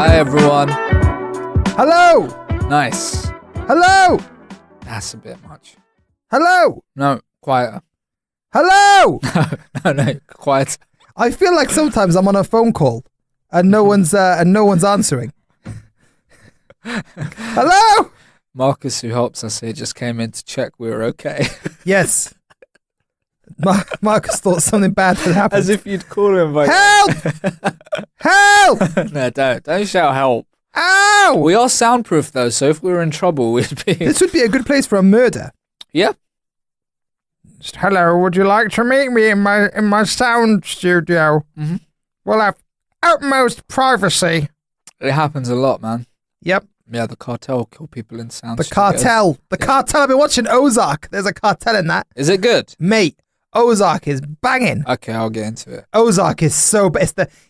Hi everyone. Hello! Nice. Hello! That's a bit much. Hello! No, quieter. Hello! No, quieter. I feel like sometimes I'm on a phone call and no one's answering. Hello! Marcus, who helps us here, just came in to check we were okay. Yes. Marcus thought something bad had happened. As if you'd call him like Help! Help! No, don't shout help. Ow! We are soundproof though, so if we were in trouble, we'd be. This would be a good place for a murder. Yeah. Just, hello, would you like to meet me in my sound studio? Mm-hmm. We'll have utmost privacy. It happens a lot, man. Yep. Yeah, the cartel kill people in sound The studios. cartel. The cartel. I've been watching Ozark. There's a cartel in that. Is it good? Mate, Ozark is banging. Okay, I'll get into it. Ozark is so... But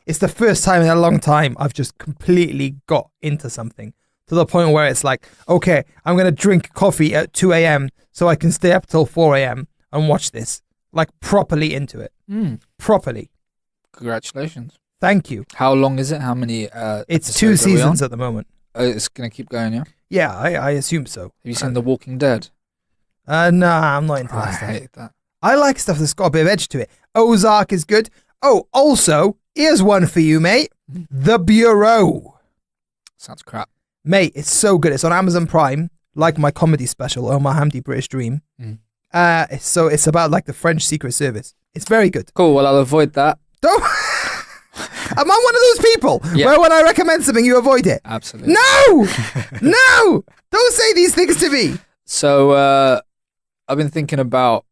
it's the first time in a long time I've just completely got into something. To the point where it's like, okay, I'm going to drink coffee at 2 a.m. so I can stay up till 4 a.m. and watch this. Like, properly into it. Properly. Congratulations. Thank you. How long is it? How many It's 2 seasons at the moment. It's going to keep going, yeah? Yeah, I assume so. Have you seen The Walking Dead? Nah, I'm not into that I stuff. hate that. I like stuff that's got a bit of edge to it. Ozark is good. Oh, also, here's one for you, mate. The Bureau. Sounds crap. Mate, it's so good. It's on Amazon Prime, like my comedy special, Omar Hamdi British Dream. It's about like the French Secret Service. It's very good. Cool, well, I'll avoid that. Don't... Am I one of those people where when I recommend something, you avoid it? Absolutely. No! No! Don't say these things to me. So, I've been thinking about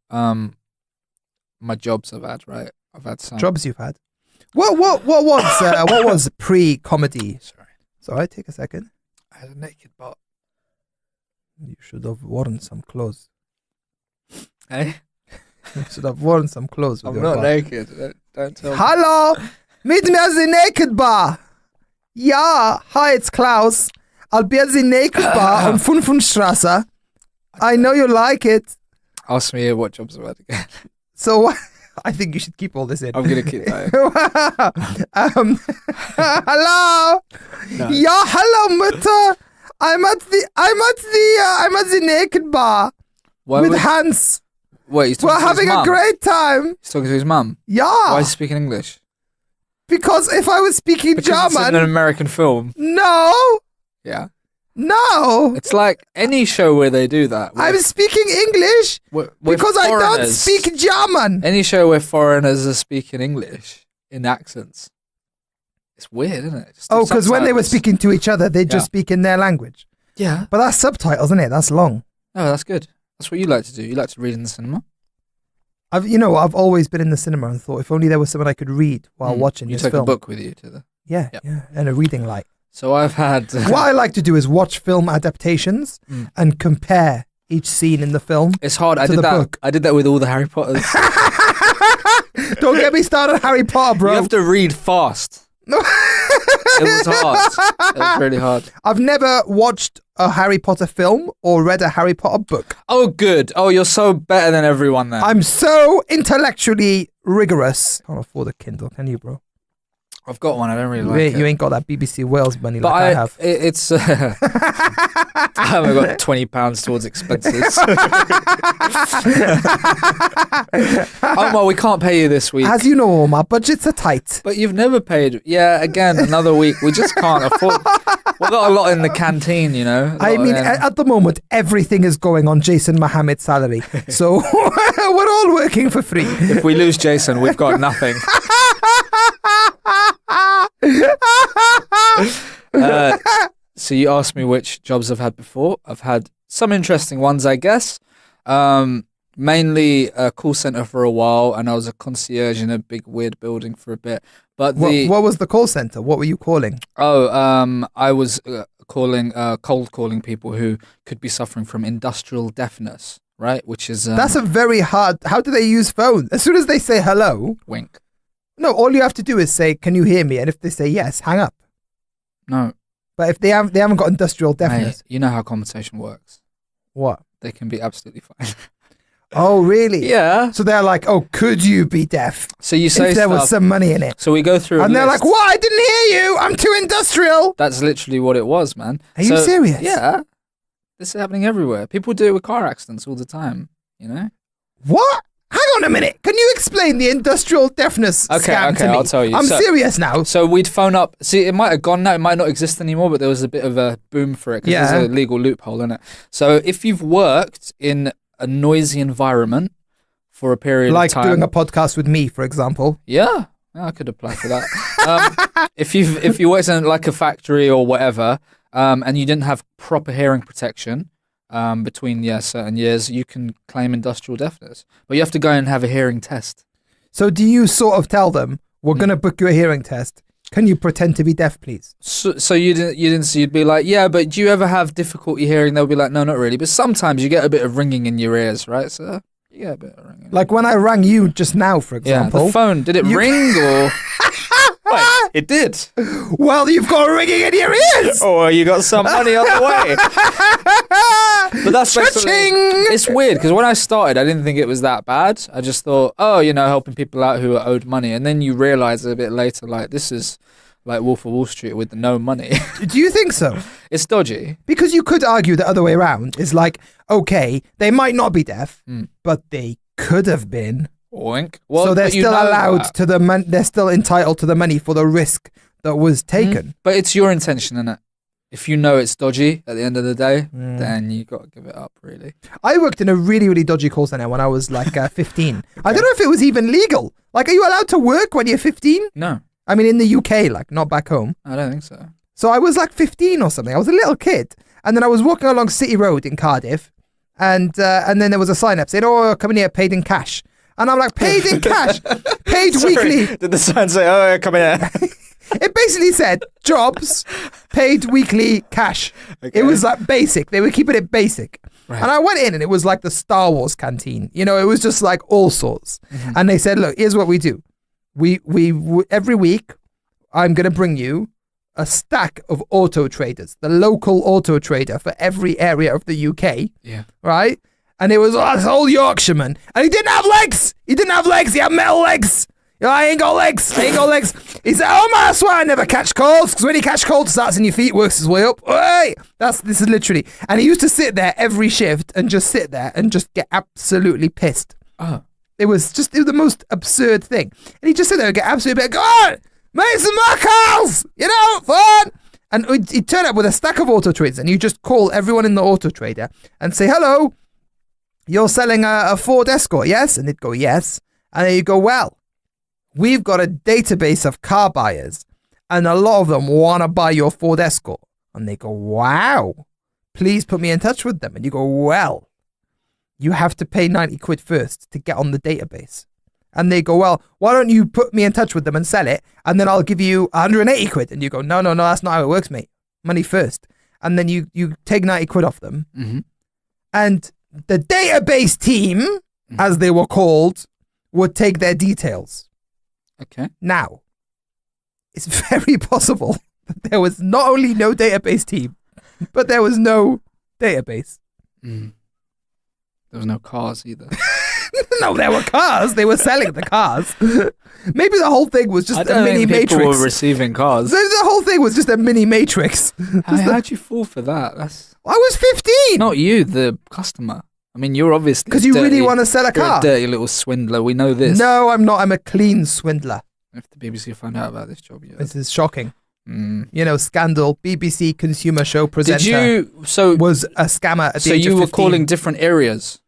my jobs I've had, right? I've had some. Jobs you've had. What was pre-comedy? Sorry, take a second. I had a naked butt. You should have worn some clothes. Eh? You should have worn some clothes. With I'm your not butt. naked. Don't tell me. Hello! Meet me at the naked bar. Yeah, hi, it's Klaus. I'll be at the naked bar on Funfunstrasse. I know you like it. Ask me what jobs I've had again. So I think you should keep all this in. I'm going to keep that hello. No. Yeah, hello, Mutter. I'm at the naked bar with Hans. Wait, he's talking We're to his having a mum? great time. He's talking to his mum? Yeah. Why is he speaking English? Because if I was speaking Because it's in German, an American film. no, It's like any show where they do that. I'm speaking English because I don't speak German. Any show where foreigners are speaking English in accents. It's weird, isn't it? Just Because when they were subtitles. speaking to each other, they just speak in their language. Yeah. But that's subtitles, isn't it? That's long. Oh, that's good. That's what you like to do. You like to read in the cinema. I've always been in the cinema and thought if only there was someone I could read while watching this film. You film. took a book with you to the... Yeah, and a reading light. So I've had... What I like to do is watch film adaptations and compare each scene in the film. It's hard. to the book. I did that with all the Harry Potters. Don't get me started on Harry Potter, bro. You have to read fast. It was hard. It was really hard. I've never watched a Harry Potter film or read a Harry Potter book. Oh, good. Oh, you're so better than everyone then. I'm so intellectually rigorous. Can't afford a Kindle, can you, bro? I've got one. I don't really like it. You ain't got that BBC Wales money But like I have. It's... I haven't got £20 towards expenses. Omar, we can't pay you this week. As you know, my budgets are tight. But you've never paid. Yeah, again, another week. We just can't afford. We've got a lot in the canteen, you know. I mean, at the moment, everything is going on Jason Mohammed's salary. So we're all working for free. If we lose Jason, we've got nothing. So you asked me which jobs I've had before. I've had some interesting ones, I guess. Mainly a call center for a while, and I was a concierge in a big weird building for a bit. But what was the call center? What were you calling? I was cold calling people who could be suffering from industrial deafness, right? Which is that's a very hard. How do they use phone? As soon as they say hello, wink. No, all you have to do is say, "Can you hear me?" And if they say yes, hang up. No. But if they haven't got industrial deafness, you know how conversation works. What? They can be absolutely fine. Oh, really? Yeah. So they're like, oh, could you be deaf? So you say if there was stuff- some money in it. So we go through, And they're like, what? I didn't hear you. I'm too industrial. That's literally what it was, man. Are you serious? Yeah. This is happening everywhere. People do it with car accidents all the time. You know. What? Hang on a minute. Can you explain the industrial deafness scam to me? I'll tell you. I'm serious now. So we'd phone up. See, it might have gone now. It might not exist anymore, but there was a bit of a boom for it because there's a legal loophole in it. So if you've worked in a noisy environment for a period of time, like doing a podcast with me, for example. Yeah, I could apply for that. If you worked in like a factory or whatever, and you didn't have proper hearing protection. Between certain years, you can claim industrial deafness, but you have to go and have a hearing test. So do you sort of tell them, we're going to book you a hearing test? Can you pretend to be deaf, please? So you'd be like, yeah, but do you ever have difficulty hearing? They'll be like, no, not really. But sometimes you get a bit of ringing in your ears, right? So you get a bit of ringing. Like when I rang you just now, for example. Yeah, the phone, did it ring or... Wait, it did. Well, you've got ringing in your ears. Or you got some money on the way. But that's basically, it's weird because when I started, I didn't think it was that bad. I just thought, helping people out who are owed money. And then you realize a bit later, like, this is like Wolf of Wall Street with no money. Do you think so? It's dodgy. Because you could argue the other way around. Is like, okay, they might not be deaf, but they could have been. Oink. Well, so they're still allowed to they're still entitled to the money for the risk that was taken. But it's your intention, innit? If you know it's dodgy at the end of the day, then you got to give it up, really. I worked in a really, really dodgy call center when I was like 15. Okay. I don't know if it was even legal. Like, are you allowed to work when you're 15? No. I mean, in the UK, like, not back home. I don't think so. So I was like 15 or something. I was a little kid. And then I was walking along City Road in Cardiff. And then there was a sign up saying, oh, come in here, paid in cash. And I'm like, paid in cash, paid weekly. Did the sign say, oh, come here? It basically said, jobs, paid weekly, cash. Okay. It was like basic. They were keeping it basic. Right. And I went in and it was like the Star Wars canteen. You know, it was just like all sorts. Mm-hmm. And they said, look, here's what we do. We every week, I'm going to bring you a stack of auto traders, the local auto trader for every area of the UK. Yeah. Right? And it was this old Yorkshireman. And he didn't have legs. He had metal legs. I ain't got legs. He said, oh man, that's why I never catch colds. Because when you catch cold, it starts in your feet, works his way up. Hey! This is literally. And he used to sit there every shift and just sit there and just get absolutely pissed. Oh. It was the most absurd thing. And he'd just sit there and get absolutely pissed. Go on, make some more calls. Fun. And he'd turn up with a stack of auto traders. And you just call everyone in the auto trader and say, hello. You're selling a Ford Escort, yes? And they'd go, yes. And then you go, well, we've got a database of car buyers, and a lot of them want to buy your Ford Escort. And they go, wow, please put me in touch with them. And you go, well, you have to pay 90 quid first to get on the database. And they go, well, why don't you put me in touch with them and sell it, and then I'll give you 180 quid. And you go, no, that's not how it works, mate. Money first. And then you take 90 quid off them. Mm-hmm. And the database team, as they were called, would take their details. Okay. Now, it's very possible that there was not only no database team, but there was no database. Mm. There was no cars either. No, there were cars. They were selling the cars. Maybe the whole thing was just a mini matrix. People were receiving cars. The whole thing was just a mini matrix. How'd you fall for that? I was 15. Not you, the customer. I mean, you're obviously because you really want to sell a car. You're a dirty little swindler. We know this. No, I'm not. I'm a clean swindler. If the BBC find out about this job, yeah. This is shocking. Scandal. BBC consumer show presenter was a scammer at the age of 15. So you were calling different areas?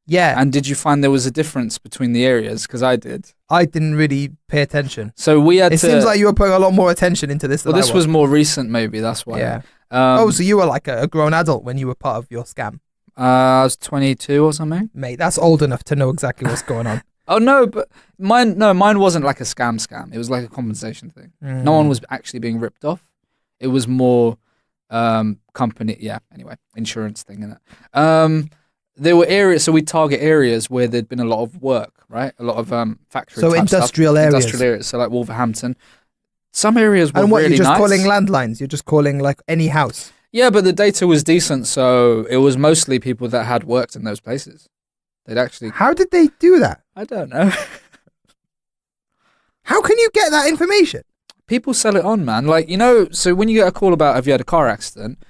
Yeah. And did you find there was a difference between the areas? Because I did. I didn't really pay attention. So we had It seems like you were putting a lot more attention into this than this was more recent, maybe. That's why. Yeah. So you were like a grown adult when you were part of your scam? I was 22 or something. Mate, that's old enough to know exactly what's going on. Oh, no, but mine wasn't like a scam. It was like a compensation thing. No one was actually being ripped off. It was more insurance thing, innit? There were areas, so we target areas where there'd been a lot of work, right? A lot of factory So industrial stuff. areas. Industrial areas, so like Wolverhampton. Some areas were and what, really you're just nice. calling landlines? You're just calling like any house? Yeah, but the data was decent, so it was mostly people that had worked in those places. They'd actually. How did they do that? I don't know. How can you get that information? People sell it on, man. Like, so when you get a call about have you had a car accident,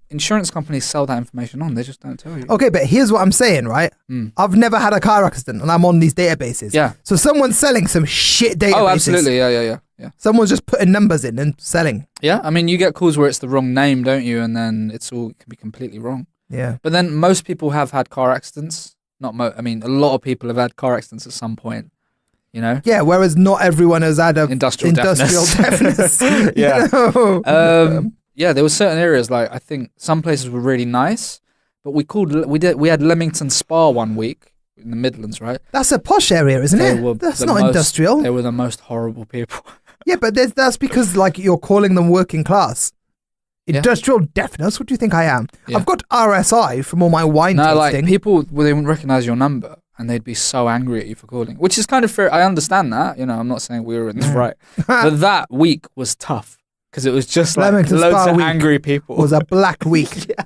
insurance companies sell that information on. They just don't tell you. Okay, but here's what I'm saying, right? I've never had a car accident and I'm on these databases. Yeah. So someone's selling some shit databases. Oh, absolutely. Yeah. Someone's just putting numbers in and selling. Yeah. I mean, you get calls where it's the wrong name, don't you? And then it can be completely wrong. Yeah. But then most people have had car accidents. A lot of people have had car accidents at some point. Yeah, whereas not everyone has had a industrial deafness. Yeah. Yeah, there were certain areas, like I think some places were really nice, but we had Leamington Spa one week in the Midlands, right? That's a posh area, isn't it? That's not industrial. They were the most horrible people. Yeah, but that's because like you're calling them working class. Industrial deafness? What do you think I am? Yeah. I've got RSI from all my wine tasting. Like people, they wouldn't recognise your number. And they'd be so angry at you for calling, which is kind of fair. I understand that. I'm not saying we were in this right. But that week was tough because it was just like Leamington loads Spa of week angry people. It was a black week. Yeah.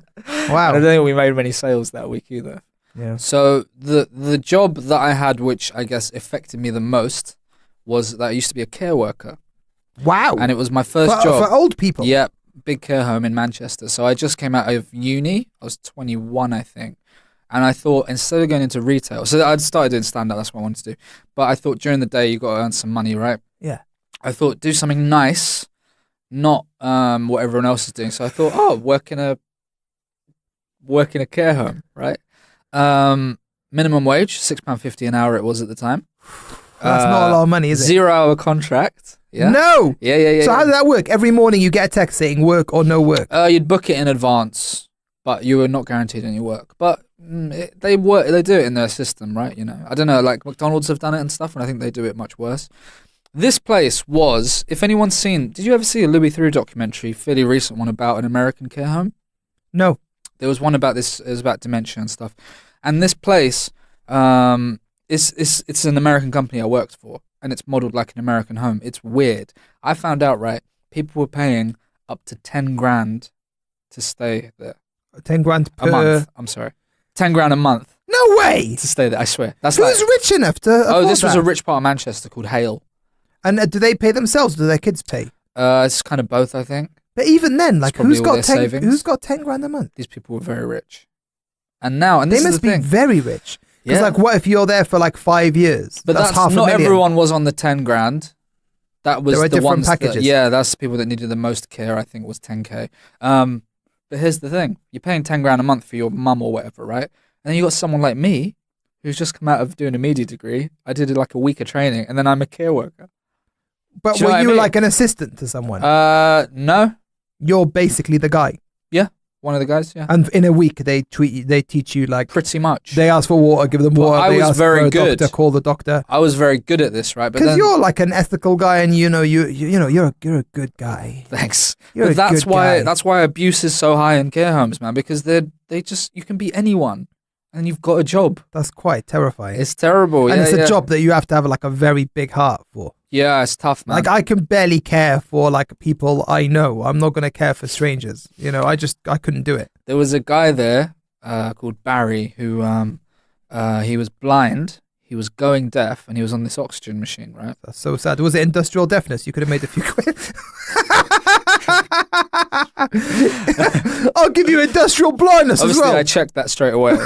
Wow. And I don't think we made many sales that week either. Yeah. So the job that I had, which I guess affected me the most, was that I used to be a care worker. Wow. And it was my first job. For old people? Yeah. Big care home in Manchester. So I just came out of uni. I was 21, I think. And I thought, instead of going into retail, so I'd started doing stand-up, that's what I wanted to do. But I thought during the day, you got to earn some money, right? Yeah. I thought, do something nice, not what everyone else is doing. So I thought, work in a care home, right? Minimum wage, £6.50 an hour it was at the time. That's not a lot of money, is it? 0-hour contract. Yeah. No! Yeah. So how did that work? Every morning you get a text saying work or no work? You'd book it in advance, but you were not guaranteed any work. But they do it in their system, right? I don't know, like McDonald's have done it and stuff, and I think they do it much worse. This place was, if anyone's seen, did you ever see a Louis Theroux documentary, fairly recent one about an American care home? No. There was one about this, it was about dementia and stuff. And this place, it's an American company I worked for, and it's modeled like an American home. It's weird. I found out, right, people were paying up to 10 grand to stay there. 10 grand per... A month, I'm sorry. 10 grand a month. No way! To stay there, I swear. That's Who's rich enough to afford this was that? a rich part of Manchester called Hale. And do they pay themselves or do their kids pay? It's kind of both, I think. But even then, like, who's got 10 grand a month? These people were very rich. And now, and this they is must the be thing. very rich. Because, Yeah. like, what if you're there for like 5 years? But that's half a not million. everyone was on the 10 grand. That was There were the different ones packages. that's the people that needed the most care, I think was 10k. But here's the thing. You're paying 10 grand a month for your mum or whatever, right? And then you got someone like me who's just come out of doing a media degree. I did like a week of training and then I'm a care worker. But Do you know were what I you mean? like an assistant to someone? No. You're basically the guy. One of the guys, yeah. And in a week, they teach you like... Pretty much. They ask for water, give them But water. I they was ask very for a good. doctor, call the doctor. I was very good at this, right? Because you're like an ethical guy, and you're a good guy. Thanks. You're But a that's good why guy. that's why abuse is so high in care homes, man. Because you can be anyone, and you've got a job. That's quite terrifying. It's terrible, and yeah, it's a yeah. job that you have to have like a very big heart for. Yeah, it's tough, man. Like I can barely care for like people I know. I'm not gonna care for strangers. I couldn't do it. There was a guy there called Barry who he was blind, he was going deaf, and he was on this oxygen machine, right? That's so sad. Was it industrial deafness? You could have made a few quid. I'll give you industrial blindness Obviously, as well. I checked that straight away.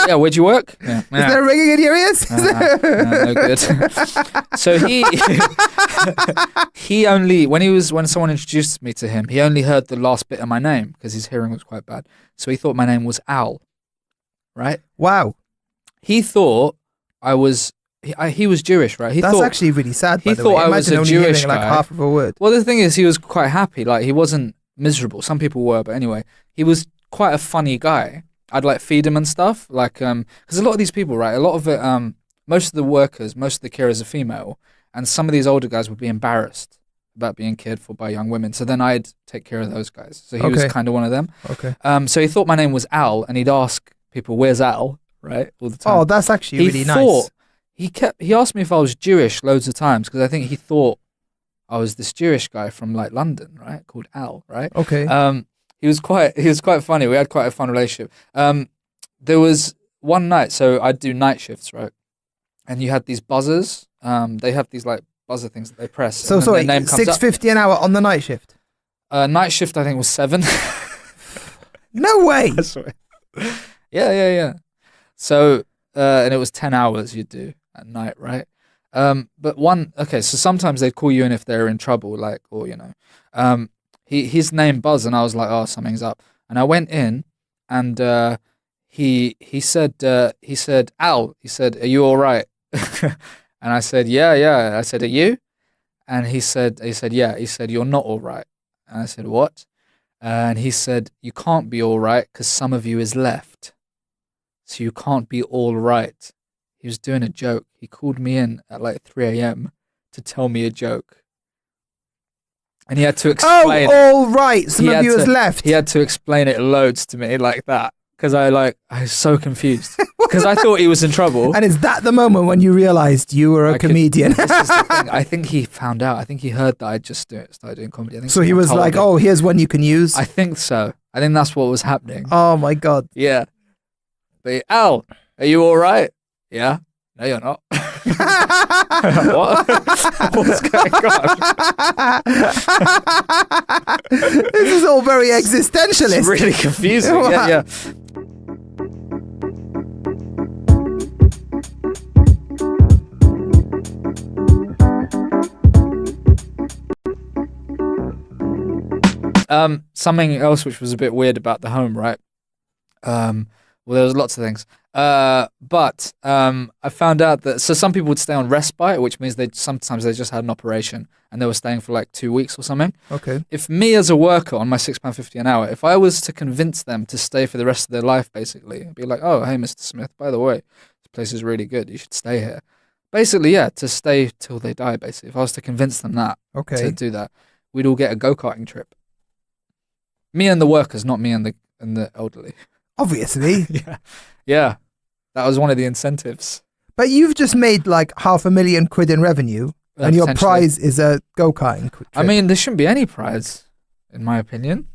Yeah, where'd you work? Yeah. Is there a ringing in your ears? No good. So he only when someone introduced me to him, he only heard the last bit of my name because his hearing was quite bad. So he thought my name was Al, right? Wow, He thought I was. He was Jewish, right? that's actually really sad. By he the thought way. I was Imagine a only Jewish hearing, like guy. half of a word. Well, the thing is, he was quite happy. Like he wasn't miserable. Some people were, but anyway, he was quite a funny guy. I'd like feed him and stuff, like because a lot of these people, right? A lot of it, most of the workers, most of the carers are female, and some of these older guys would be embarrassed about being cared for by young women. So then I'd take care of those guys. So he was Okay. kind of one of them. Okay. So he thought my name was Al, and he'd ask people, "Where's Al?" Right, all the time. Oh, that's actually he really thought, nice. He asked me if I was Jewish loads of times because I think he thought I was this Jewish guy from like London, right, called Al, right? Okay. He was quite funny. We had quite a fun relationship. There was one night, so I'd do night shifts, right? And you had these buzzers. They have these like buzzer things that they press. So and then sorry, their name comes up. $6.50 an hour on the night shift. Night shift, I think, was 7. No way. I swear. Yeah. So, and it was 10 hours you'd do at night, right? So sometimes they'd call you in if they're in trouble, like, or, his name buzzed and I was like, oh, something's up. And I went in and, he said, Al, he said, are you all right? And I said, yeah. I said, are you? And he said, yeah. He said, you're not all right. And I said, what? And he said, you can't be all right because some of you is left. So you can't be all right. He was doing a joke. He called me in at like 3 a.m. to tell me a joke. And he had to explain. Oh, all right. Some of you is left. He had to explain it loads to me like that. Because I was so confused. Because I thought he was in trouble. And is that the moment when you realised you were a comedian? This is the thing. I think he found out. I think he heard that I just started doing comedy. I think so he was like, oh, here's one you can use? I think so. I think that's what was happening. Oh, my God. Yeah. But Al, are you all right? Yeah. No, you're not. What? What's going on? This is all very existentialist. It's really confusing. Yeah. Something else which was a bit weird about the home, right? Well, there was lots of things. But I found out that some people would stay on respite, which means sometimes they just had an operation and they were staying for like 2 weeks or something. Okay. If me as a worker on my £6.50 an hour, if I was to convince them to stay for the rest of their life, basically, I'd be like, oh, hey, Mr. Smith, by the way, this place is really good. You should stay here. Basically, yeah, to stay till they die, basically. If I was to convince them to do that, we'd all get a go-karting trip. Me and the workers, not me and the elderly. Obviously. Yeah. That was one of the incentives. But you've just made like £500,000 in revenue, and your prize is a go-karting trip. I mean, there shouldn't be any prize, in my opinion.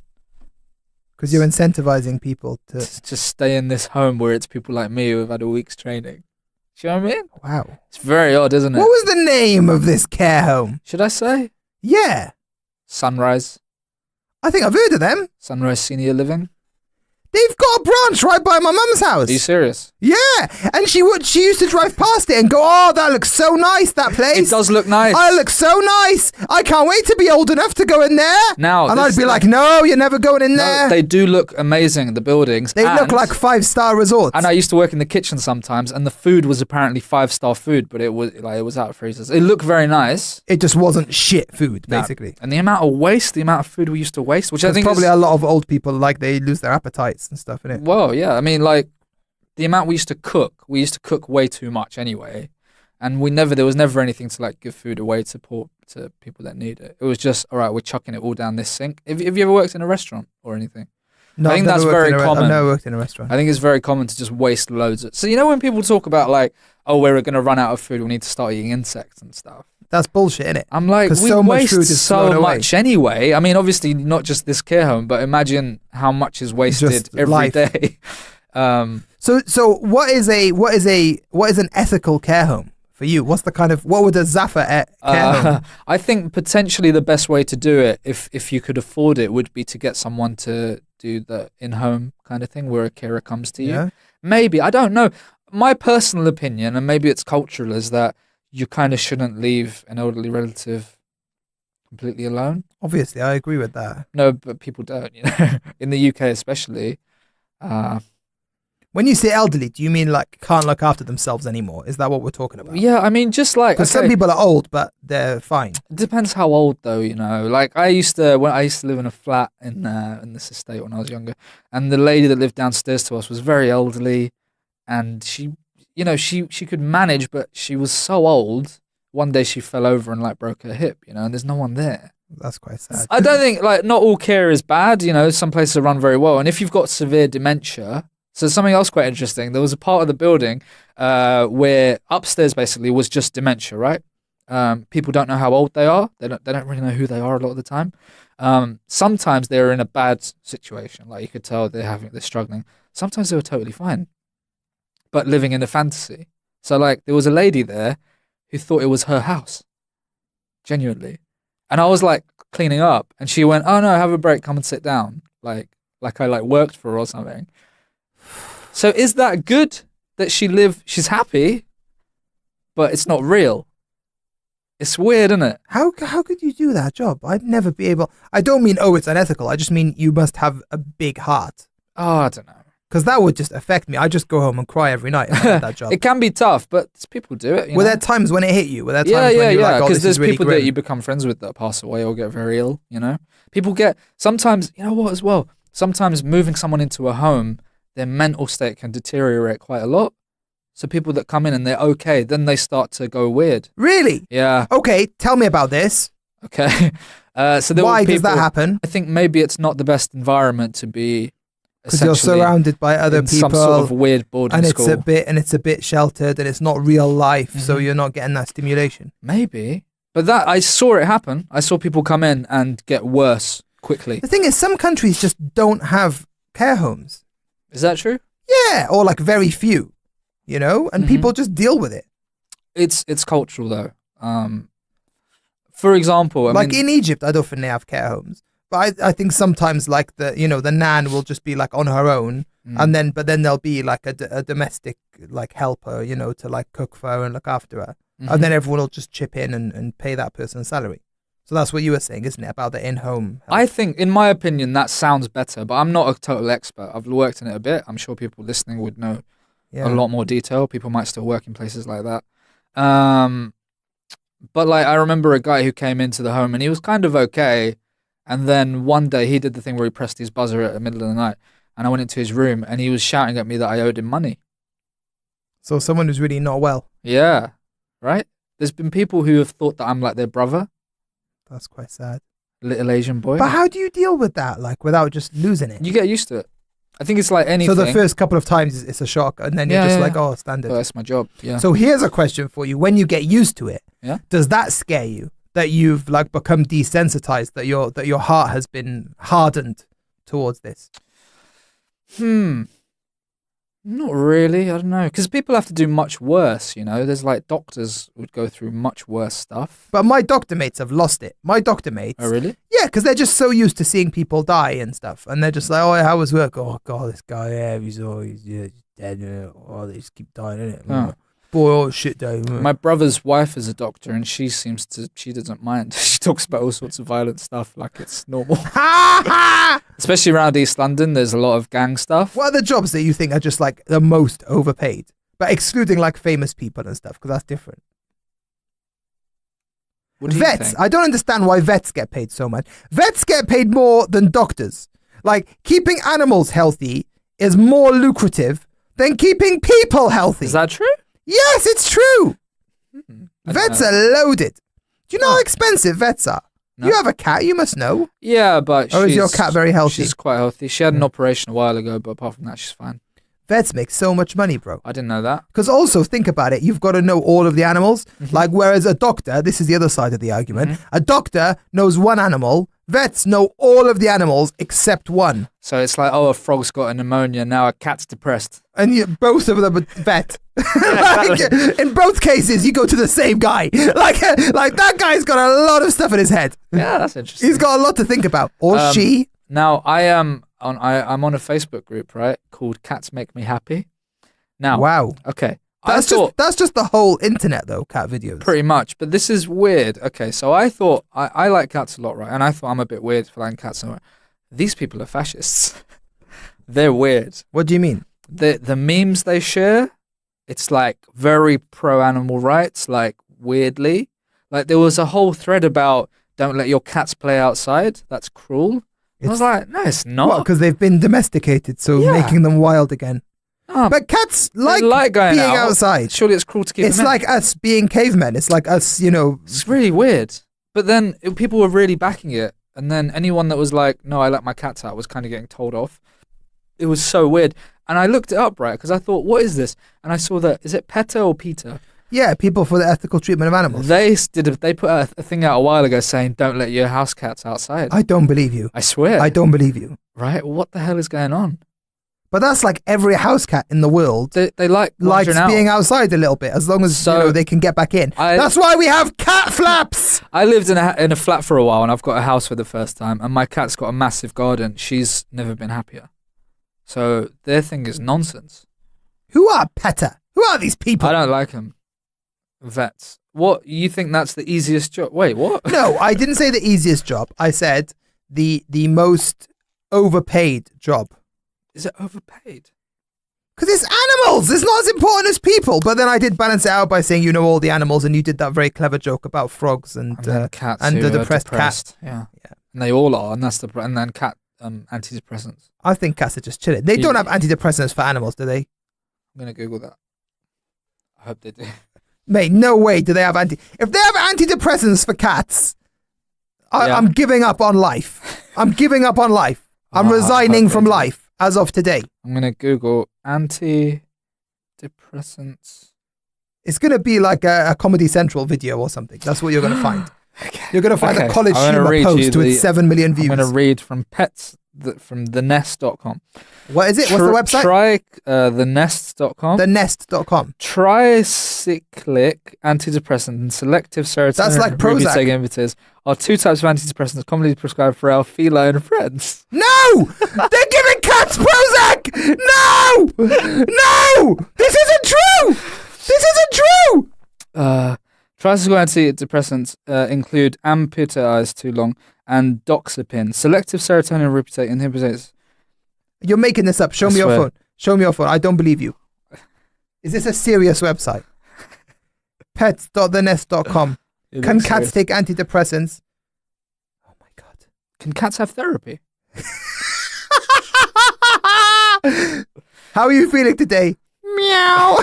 Because you're incentivizing people to just stay in this home where it's people like me who have had a week's training. Do you know what I mean? Wow. It's very odd, isn't it? What was the name of this care home? Should I say? Yeah. Sunrise. I think I've heard of them. Sunrise Senior Living. They've got a branch right by my mum's house. Are you serious? Yeah, and she used to drive past it and go, oh, that looks so nice, that place. It does look nice. Oh, it looks so nice. I can't wait to be old enough to go in there. Now, and I'd be like, no, you're never going in there. They do look amazing, the buildings. They look like 5-star resorts. And I used to work in the kitchen sometimes, and the food was apparently 5-star food, but it was out of freezers. It looked very nice. It just wasn't shit food, basically. And the amount of waste, the amount of food we used to waste, which I think probably a lot of old people, like, they lose their appetites and stuff, innit? Well, yeah. I mean, like, the amount we used to cook way too much anyway. And there was never anything to, like, give food away to people that need it. It was just, all right, we're chucking it all down this sink. Have you ever worked in a restaurant or anything? No, I think that's very common. I've never worked in a restaurant. I think it's very common to just waste loads of... So, when people talk about, like, oh, we're going to run out of food, we need to start eating insects and stuff. That's bullshit, innit? I'm like, we waste so much anyway. I mean, obviously, not just this care home, but imagine how much is wasted every day. So what is an ethical care home for you? What's the kind of, what would a Zaffa care home? I think potentially the best way to do it, if you could afford it, would be to get someone to do the in-home kind of thing where a carer comes to you. Yeah. Maybe, I don't know. My personal opinion, and maybe it's cultural, is that you kind of shouldn't leave an elderly relative completely alone. Obviously, I agree with that. No, but people don't, in the UK especially. When you say elderly, do you mean like can't look after themselves anymore? Is that what we're talking about? Yeah, I mean, just like... Because some people are old, but they're fine. It depends how old, though, Like, I used to live in a flat in this estate when I was younger, and the lady that lived downstairs to us was very elderly, and she could manage, but she was so old. One day she fell over and, like, broke her hip, and there's no one there. That's quite sad. I don't think, like, not all care is bad, some places are run very well, and if you've got severe dementia... So something else quite interesting, there was a part of the building where upstairs basically was just dementia, right? People don't know how old they are. They don't really know who they are a lot of the time. Sometimes they're in a bad situation, like you could tell they're struggling. Sometimes they were totally fine. but living in a fantasy. So like there was a lady there who thought it was her house, genuinely, and I was like cleaning up, and she went, "Oh no, have a break, come and sit down," like I like worked for her or something. So is that good that she's happy, but it's not real? It's weird, isn't it? How could you do that job? I'd never be able. I don't mean it's unethical. I just mean you must have a big heart. Oh, I don't know. Because that would just affect me. I just go home and cry every night about that job. It can be tough, but people do it. Were there times when it hit you? Were there times when you're like, oh, because this is there's really people grim? that you become friends with that pass away or get very ill, People get, sometimes, you know what as well? Sometimes moving someone into a home, their mental state can deteriorate quite a lot. So people that come in and they're okay, then they start to go weird. Really? Yeah. Okay, tell me about this. Okay. So there Why were does that people- happen? I think maybe it's not the best environment to be Because you're surrounded by other in people, some sort of weird boarding and school. it's a bit sheltered, and it's not real life, so Mhm. you're not getting that stimulation. Maybe. But that I saw it happen. I saw people come in and get worse quickly. The thing is, some countries just don't have care homes. Is that true? Yeah, or like very few, and Mhm. people just deal with it. It's cultural though. For example, I mean, in Egypt, I don't think they have care homes. But I think sometimes like the nan will just be like on her own, mm, but then there'll be like a domestic like helper, to like cook for her and look after her. mhm. And then everyone will just chip in and pay that person's salary. So that's what you were saying, isn't it, about the in-home help? I think, in my opinion, that sounds better. But I'm not a total expert. I've worked in it a bit. I'm sure people listening would know a lot more detail. People might still work in places like that. But like I remember a guy who came into the home and he was kind of okay. And then one day he did the thing where he pressed his buzzer at the middle of the night. And I went into his room and he was shouting at me that I owed him money. So someone who's really not well. Yeah. Right? There's been people who have thought that I'm like their brother, That's quite sad. little Asian boy. But how do you deal with that, like, without just losing it? You get used to it. I think it's like anything. So the first couple of times it's a shock, and then you're just like, oh, standard. But that's my job. Yeah. So here's a question for you. When you get used to it, Yeah. does that scare you? That you've like become desensitized, that your heart has been hardened towards this? Not really. I don't know. Because people have to do much worse, There's like doctors would go through much worse stuff. But my doctor mates have lost it. My doctor mates. Oh, really? Yeah, because they're just so used to seeing people die and stuff. And they're just like, oh, how was work? Oh, God, this guy, he's always dead. Oh, they just keep dying, innit? Oh. Boy, oh, shit day. My brother's wife is a doctor and she doesn't mind. She talks about all sorts of violent stuff like it's normal. Especially around East London, there's a lot of gang stuff. What are the jobs that you think are just like the most overpaid? But excluding like famous people and stuff, because that's different. What do you Vets. think? I don't understand why vets get paid so much. Vets get paid more than doctors. Like, keeping animals healthy is more lucrative than keeping people healthy. Is that true? Yes, it's true. I don't Vets know. are loaded. Do you know Oh. how expensive vets are? No. You have a cat, you must know. Yeah, but Or is your cat very healthy? She's quite healthy. She had an operation a while ago, but apart from that, she's fine. Vets make so much money, bro. I didn't know that. Because also, think about it, you've got to know all of the animals. Mhm. Like, whereas a doctor, this is the other side of the argument, Mhm. a doctor knows one animal, vets know all of the animals except one. So it's like, oh, a frog's got a pneumonia, now a cat's depressed. And both of them are vet. Like, in both cases, you go to the same guy. Like that guy's got a lot of stuff in his head. Yeah, that's interesting. He's got a lot to think about. Or she. Now, I'm on a Facebook group, right, called Cats Make Me Happy. Now, Wow. okay. That's just the whole internet, though, cat videos. Pretty much, but this is weird. Okay, so I thought, I like cats a lot, right? And I thought I'm a bit weird for liking cats. And these people are fascists. They're weird. What do you mean? The memes they share, it's like very pro animal rights, like weirdly. Like there was a whole thread about don't let your cats play outside. That's cruel. I was like, no, it's What? not. Because they've been domesticated, so Yeah. making them wild again. Oh, But cats they like going being out. outside. Surely it's cruel to keep It's them in. like us being cavemen. It's like us, It's really weird. But then people were really backing it. And then anyone that was like, no, I let my cats out was kind of getting told off. It was so weird. And I looked it up, right? Because I thought, what is this? And I saw that, is it PETA or PETA? Yeah, people for the ethical treatment of animals. They put a thing out a while ago saying, don't let your house cats outside. I don't believe you. I swear. I don't believe you. Right? What the hell is going on? But that's like every house cat in the world They like likes wandering out. being outside a little bit, as long as they can get back in. That's why we have cat flaps. I lived in a flat for a while, and I've got a house for the first time, and my cat's got a massive garden. She's never been happier. So their thing is nonsense. Who are PETA? Who are these people? I don't like them. Vets. What, you think that's the easiest job? Wait, what? No, I didn't say the easiest job. I said the most overpaid job. Is it overpaid? Because it's animals. It's not as important as people. But then I did balance it out by saying you know all the animals, and you did that very clever joke about frogs and cats and who the are depressed depressed. cat. Yeah, and they all are, and that's and then cat antidepressants. I think cats are just chilling. They don't have antidepressants for animals, do they? I'm gonna Google that. I hope they do. Mate, no way do they have If they have antidepressants for cats, I'm giving up on life. I'm giving up on life. I'm resigning from life as of today. I'm going to Google antidepressants. It's going to be like a Comedy Central video or something. That's what you're going to find. Okay. You're going to find a college humor post with 7 million views. I'm going to read from from thenest.com. What is it? What's the website? Try thenest.com. Thenest.com. Tricyclic antidepressant and selective serotonin. That's like Prozac. Inhibitors are two types of antidepressants commonly prescribed for our feline friends. No! They're giving cats Prozac! No! No! This isn't true! This isn't true! Tricyclic antidepressants include amphotericin too long and doxepin. Selective serotonin reuptake inhibitors. You're making this up. Show me your phone. Show me your phone. I don't believe you. Is this a serious website? Pets.thenest.com. Can cats take antidepressants? Oh my God. Can cats have therapy? How are you feeling today? Meow.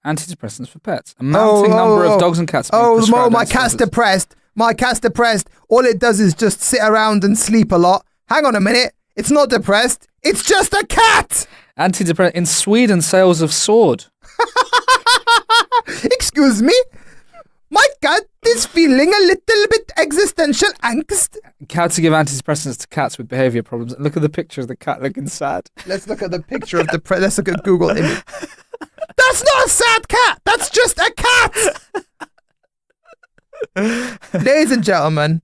Antidepressants for pets. A mounting number of dogs and cats. My cat's depressed. My cat's depressed. All it does is just sit around and sleep a lot. Hang on a minute. It's not depressed. It's just a cat. Antidepressant in Sweden, sales have soared. Excuse me? My cat is feeling a little bit existential angst. How to give antidepressants to cats with behavior problems. Look at the picture of the cat looking sad. Let's look at the picture of the... let's look at Google image. That's not a sad cat. That's just a cat. Ladies and gentlemen,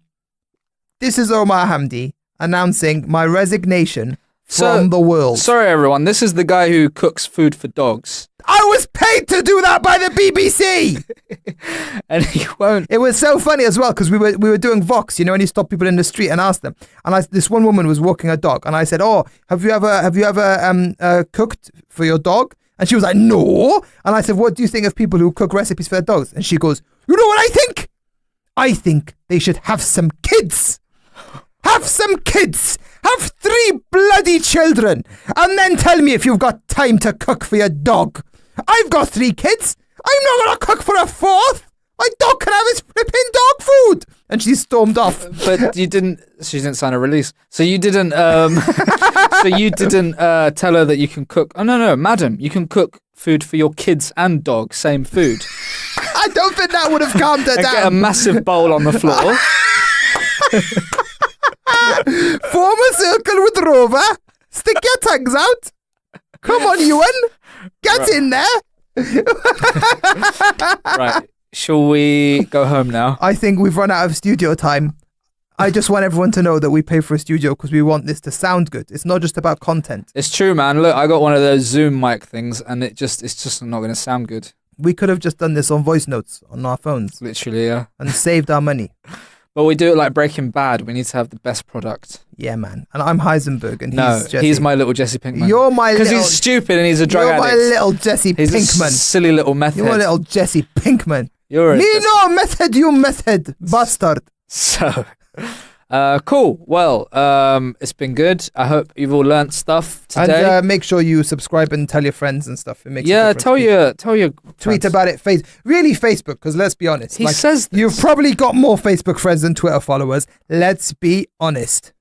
this is Omar Hamdi announcing my resignation from the world. Sorry, everyone. This is the guy who cooks food for dogs. I was paid to do that by the BBC. And he won't. It was so funny as well because we were doing Vox, you know, and you stop people in the street and ask them. And this one woman was walking a dog, and I said, "Oh, have you ever cooked for your dog?" And she was like, "No." And I said, "What do you think of people who cook recipes for their dogs?" And she goes, "You know what I think? I think they should have some kids. Have some kids. Have 3 bloody children. And then tell me if you've got time to cook for your dog. I've got 3 kids. I'm not going to cook for a 4th. My dog can have his flipping dog food." And she stormed off. But she didn't sign a release. So you didn't, tell her that you can cook. Oh, no, madam, you can cook food for your kids and dog, same food. I don't think that would have calmed her down. Get a massive bowl on the floor. Form a circle with Rover. Stick your tongues out. Come on, Ewan. Get in there. Right. Shall we go home now? I think we've run out of studio time. I just want everyone to know that we pay for a studio because we want this to sound good. It's not just about content. It's true, man. Look, I got one of those Zoom mic things, and it's just not going to sound good. We could have just done this on voice notes on our phones. Literally, yeah. And saved our money. But we do it like Breaking Bad. We need to have the best product. Yeah, man. And I'm Heisenberg, and he's Jesse. He's my little Jesse Pinkman. You're my little... Because he's stupid and he's a drug addict. You're my little Jesse Pinkman. He's a silly little method. You're my little Jesse Pinkman. You're Me no method, you method, bastard. So, cool. Well, it's been good. I hope you've all learnt stuff today. And make sure you subscribe and tell your friends and stuff. It makes tell your tweet friends. about it. Really Facebook, because let's be honest. He says this. You've probably got more Facebook friends than Twitter followers. Let's be honest.